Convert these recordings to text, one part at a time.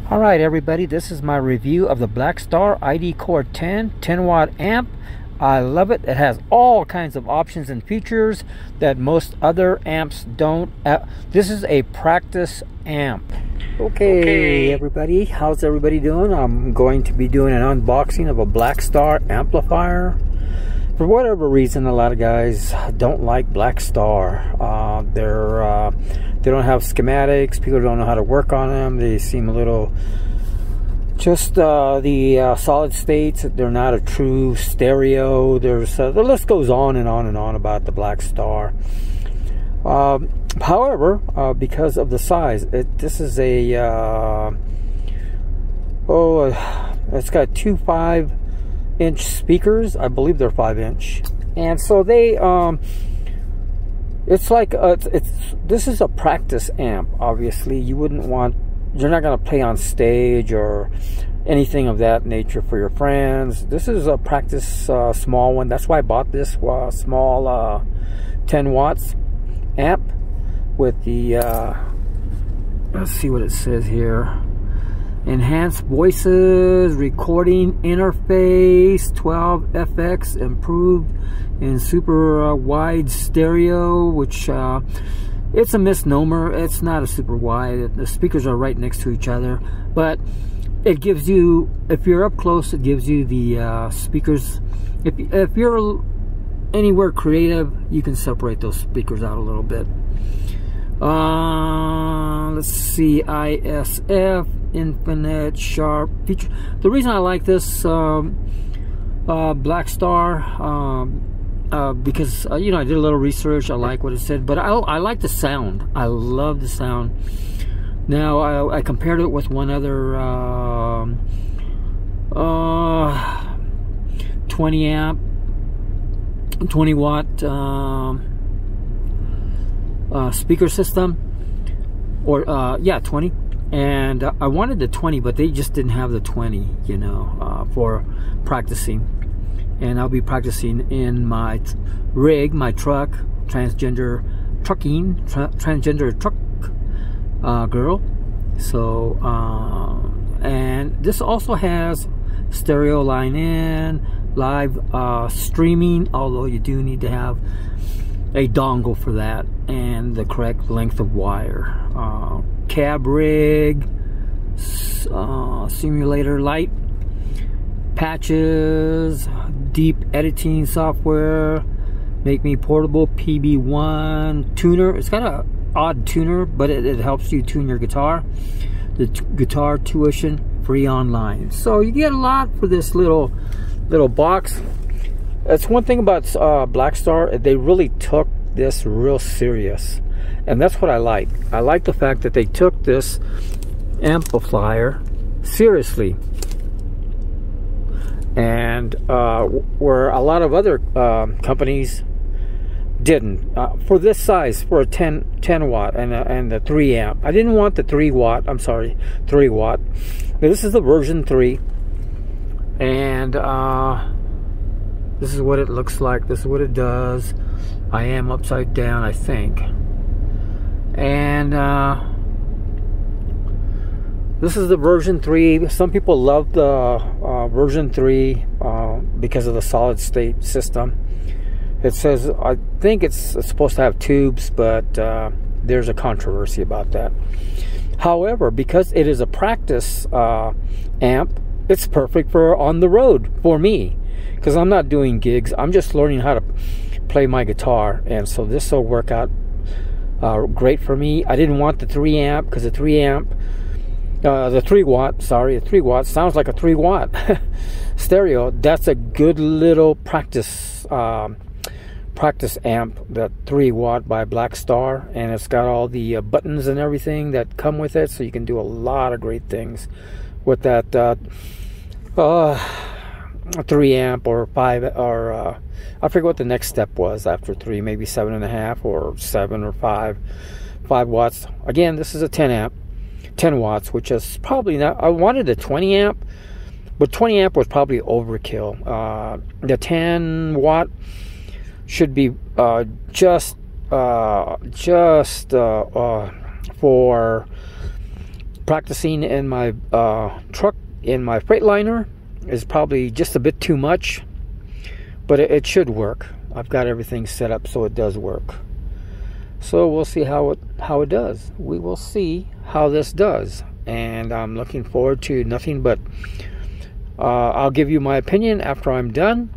Alright everybody, this is my review of the BlackStar ID Core 10 10-watt amp. I love it. It has all kinds of options and features that most other amps don't. This is a practice amp. Okay everybody, how's everybody doing? I'm going to be doing an unboxing of a BlackStar amplifier. For whatever reason, a lot of guys don't like BlackStar. They don't have schematics. People don't know how to work on them. They seem a little just the solid states. They're not a true stereo. There's the list goes on and on and on about the BlackStar. However, because of the size, this is a it's got two 5-inch speakers. I believe they're 5-inch, and so they it's like this is a practice amp. Obviously you're not going to play on stage or anything of that nature for your friends. This is a practice small one. That's why I bought this small 10 watts amp with the let's see what it says here: enhanced voices recording interface, 12FX, improved in super wide stereo, which it's a misnomer. It's not a super wide. The speakers are right next to each other, but it gives you, if you're up close, it gives you the speakers. If you're anywhere creative, you can separate those speakers out a little bit. Let's see, ISF, infinite sharp feature. The reason I like this BlackStar, because you know, I did a little research. I like what it said, but I like the sound. I love the sound. Now I compared it with one other 20 amp 20 watt speaker system, or yeah, 20, and I wanted the 20, but they just didn't have the 20, you know, for practicing. And I'll be practicing in my rig, my truck, transgender truck girl. So and this also has stereo line in, live streaming, although you do need to have a dongle for that and the correct length of wire. Cab rig, simulator light, patches, deep editing software, make me portable, PB1 tuner. It's got a odd tuner, but it helps you tune your guitar. The guitar tuition, free online. So you get a lot for this little box. That's one thing about BlackStar. They really took this real serious, and that's what I like. I like the fact that they took this amplifier seriously, and where a lot of other companies didn't. For this size, for a 10 watt and the 3 amp, I didn't want the 3 watt. I'm sorry, 3 watt. Now, this is the version 3, and this is what it looks like. This is what it does. I am upside down, I think, and this is the version 3. Some people love the version 3 because of the solid state system. It says, I think it's supposed to have tubes, but there's a controversy about that. However, because it is a practice amp, it's perfect for on the road for me, because I'm not doing gigs. I'm just learning how to play my guitar, and so this will work out great for me. I didn't want the 3 amp because the 3 amp, the 3 watt, sorry, the 3 watt sounds like a 3 watt stereo. That's a good little practice amp, that 3 watt by BlackStar, and it's got all the buttons and everything that come with it, so you can do a lot of great things with that 3 amp or 5, or I forget what the next step was after 3, maybe 7.5 or 7 or 5 watts. Again, this is a 10 watts, which is probably not. I wanted a 20 amp, but 20 amp was probably overkill. The 10 watt should be just for Practicing in my truck, in my Freightliner, is probably just a bit too much, but it should work. I've got everything set up so it does work. So we'll see how it does. We will see how this does, and I'm looking forward to nothing but I'll give you my opinion after I'm done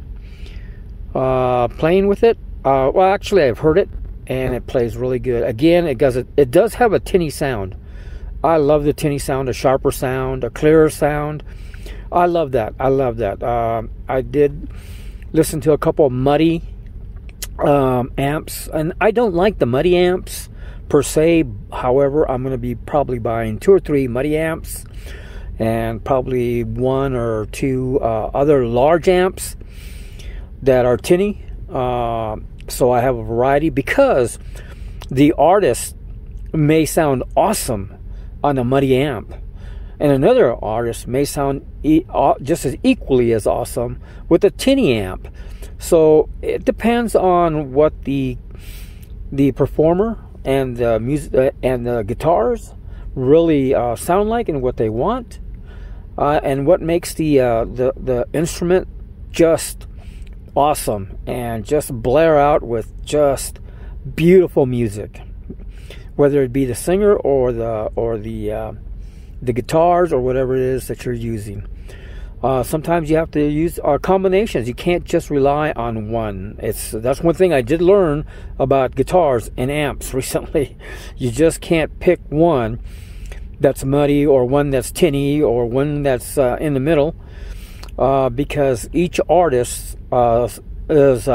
playing with it. Well, actually, I've heard it, and it plays really good. Again, it does have a tinny sound. I love the tinny sound, a sharper sound, a clearer sound. I love that. I love that. I did listen to a couple of muddy amps, and I don't like the muddy amps per se. However, I'm going to be probably buying 2 or 3 muddy amps, and probably 1 or 2 other large amps that are tinny. So I have a variety, because the artist may sound awesome on a muddy amp, and another artist may sound just as equally as awesome with a tinny amp. So it depends on what the performer and the music and the guitars really sound like, and what they want, and what makes the instrument just awesome and just blare out with just beautiful music, whether it be the singer or the guitars or whatever it is that you're using. Sometimes you have to use combinations. You can't just rely on one. That's one thing I did learn about guitars and amps recently. You just can't pick one that's muddy, or one that's tinny, or one that's in the middle, because each artist is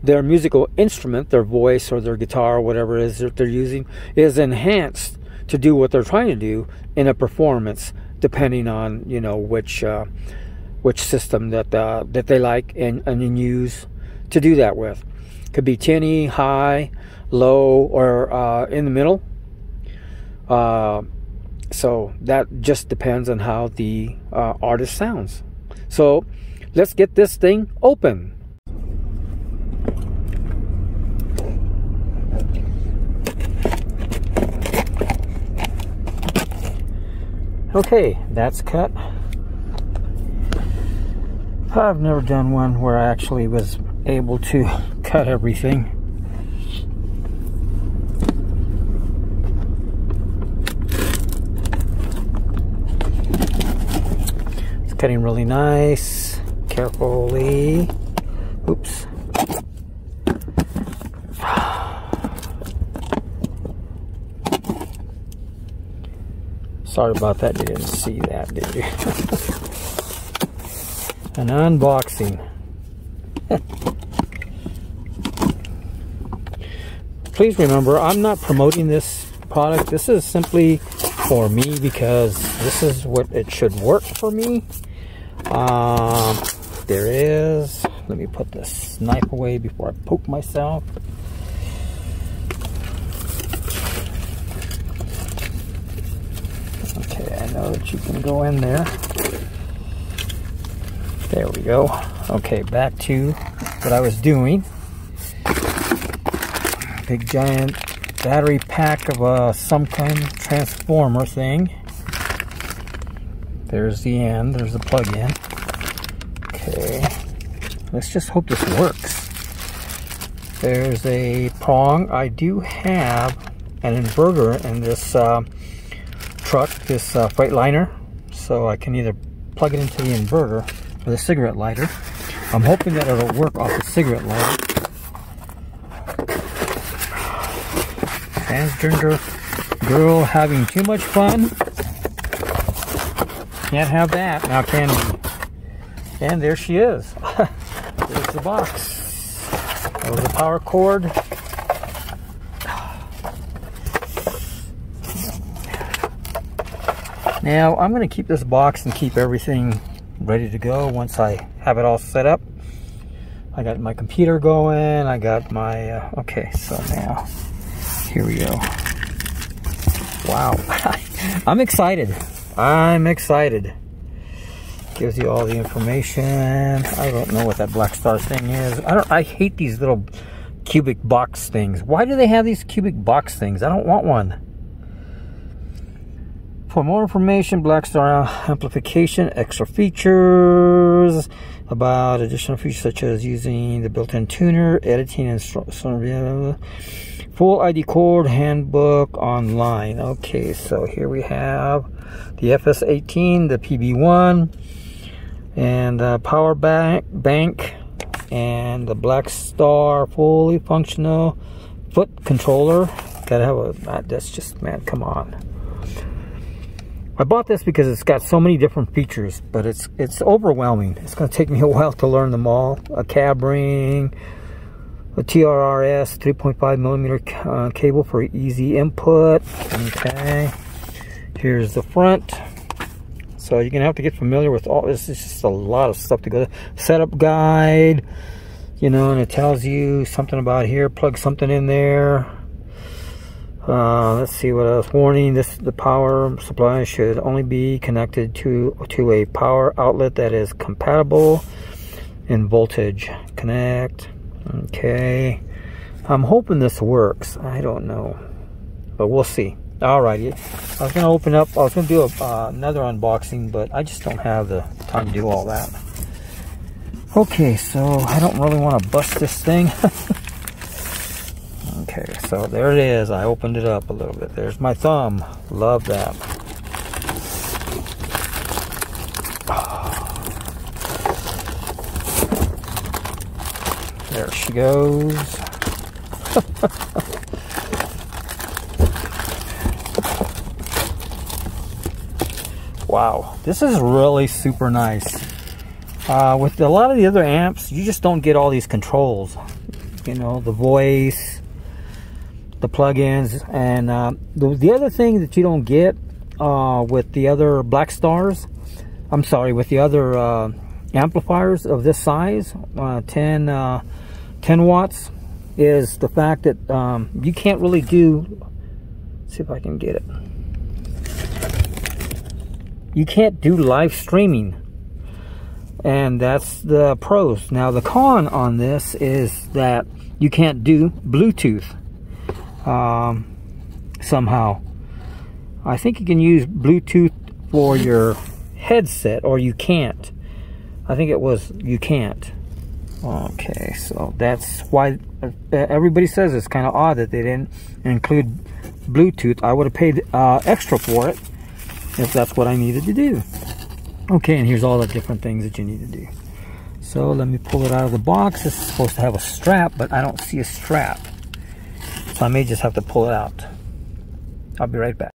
their musical instrument, their voice or their guitar or whatever it is that they're using, is enhanced to do what they're trying to do in a performance, depending on, you know, which system that they like and use to do that with. Could be tinny, high, low, or in the middle. So that just depends on how the artist sounds. So let's get this thing open. Okay, that's cut. I've never done one where I actually was able to cut everything. It's cutting really nice, carefully. Oops. Sorry about that, you didn't see that, did you? An unboxing. Please remember, I'm not promoting this product. This is simply for me, because this is what it should work for me. There is, let me put this knife away before I poke myself. Okay, I know that you can go in there. There we go. Okay, back to what I was doing. Big giant battery pack of some kind of transformer thing. There's the end, there's the plug-in. Okay, let's just hope this works. There's a prong. I do have an inverter in this truck, this Freightliner, so I can either plug it into the inverter or the cigarette lighter. I'm hoping that it'll work off the cigarette lighter. Transgender girl having too much fun. Can't have that, now can we? And there she is. There's the box. There's the power cord. Now I'm going to keep this box and keep everything ready to go once I have it all set up. I got my computer going. I got my okay, so now here we go. Wow. I'm excited. I'm excited. Gives you all the information. I don't know what that BlackStar thing is. I hate these little cubic box things. Why do they have these cubic box things? I don't want one. For more information, BlackStar amplification, extra features, about additional features such as using the built-in tuner, editing, and full ID Core handbook online. Okay, so here we have the FS18, the PB1, and power bank, and the BlackStar fully functional foot controller. Gotta have a, that's just, man, come on. I bought this because it's got so many different features, but it's overwhelming. It's going to take me a while to learn them all. A cab ring, a TRRS 3.5 millimeter cable for easy input. Okay, here's the front. So you're going to have to get familiar with all this. It's just a lot of stuff to go. Setup guide, you know, and it tells you something about here. Plug something in there. Let's see what else. Warning: the power supply should only be connected to a power outlet that is compatible in voltage. Connect. Okay. I'm hoping this works. I don't know, but we'll see. Alrighty. I was gonna open up. I was gonna do another unboxing, but I just don't have the time to do all that. Okay, so I don't really want to bust this thing. Okay, so there it is. I opened it up a little bit. There's my thumb. Love that. There she goes. Wow, this is really super nice. With a lot of the other amps, you just don't get all these controls. You know, the voice, the plugins, and the other thing that you don't get with the other BlackStars, I'm sorry, with the other amplifiers of this size, 10 watts, is the fact that you can't really do, let's see if I can get it, you can't do live streaming, and that's the pros. Now the con on this is that you can't do Bluetooth. Somehow I think you can use Bluetooth for your headset, or you can't. I think it was you can't. Okay, so that's why everybody says it's kind of odd that they didn't include Bluetooth. I would have paid extra for it if that's what I needed to do. Okay, and here's all the different things that you need to do. So let me pull it out of the box. This is supposed to have a strap, but I don't see a strap. So I may just have to pull it out. I'll be right back.